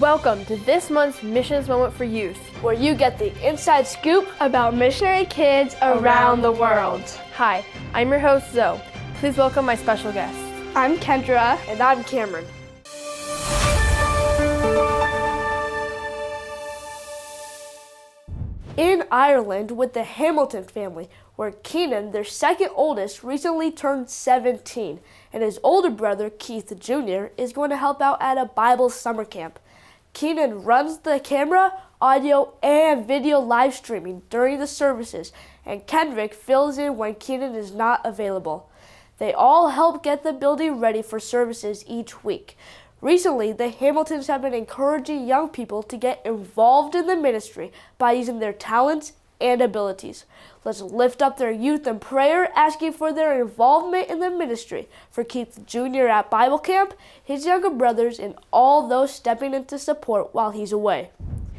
Welcome to this month's Missions Moment for Youth, where you get the inside scoop about missionary kids around the world. Hi, I'm your host, Zoe. Please welcome my special guest. I'm Kendra. And I'm Kameron. In Ireland with the Hamilton family, where Keenan, their second oldest, recently turned 17, and his older brother, Keith Jr., is going to help out at a Bible summer camp. Keenan runs the camera, audio, and video live streaming during the services, and Kendrick fills in when Keenan is not available. They all help get the building ready for services each week. Recently, the Hamiltons have been encouraging young people to get involved in the ministry by using their talents and abilities. Let's lift up their youth in prayer, asking for their involvement in the ministry for Keith Jr. at Bible camp, his younger brothers, and all those stepping in to support while he's away.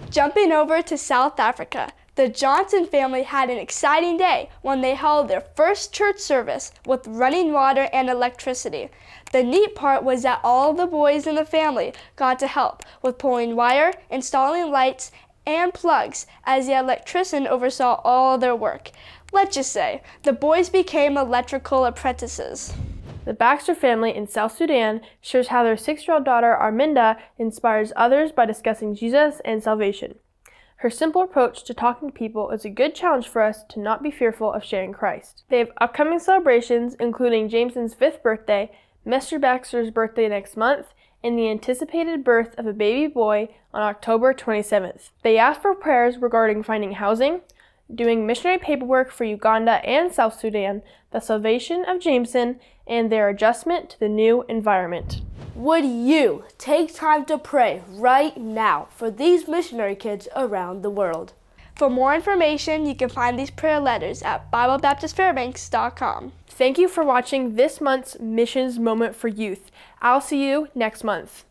Jumping over to South Africa, the Johnson family had an exciting day when they held their first church service with running water and electricity. The neat part was that all the boys in the family got to help with pulling wire, installing lights, and plugs as the electrician oversaw all their work. Let's just say, the boys became electrical apprentices. The Baxter family in South Sudan shares how their 6-year-old daughter Arminda inspires others by discussing Jesus and salvation. Her simple approach to talking to people is a good challenge for us to not be fearful of sharing Christ. They have upcoming celebrations, including Jameson's 5th birthday, Mr. Baxter's birthday next month, and the anticipated birth of a baby boy on October 27th. They asked for prayers regarding finding housing, doing missionary paperwork for Uganda and South Sudan, the salvation of Jameson, and their adjustment to the new environment. Would you take time to pray right now for these missionary kids around the world? For more information, you can find these prayer letters at BibleBaptistFairbanks.com. Thank you for watching this month's Missions Moment for Youth. I'll see you next month.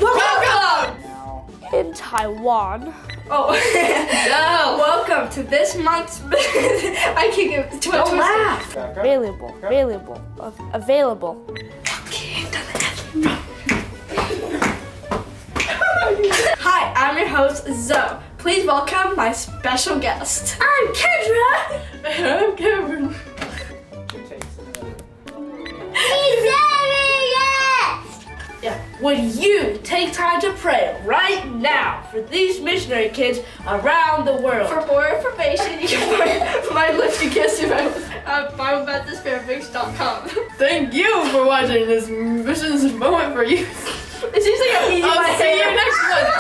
Welcome! In Taiwan. Oh, no. Welcome to this month's. I can get too much. Don't laugh. Available. Hi, I'm your host, Zoe. Please welcome my special guest. I'm Kendra. And I'm Kameron. Would you take time to pray right now for these missionary kids around the world? For more information, you can find my list to kiss at BibleBaptistFairbanks.com. Thank you for watching this Missions Moment for Youth. It seems like I'm eating my I'll see you next month.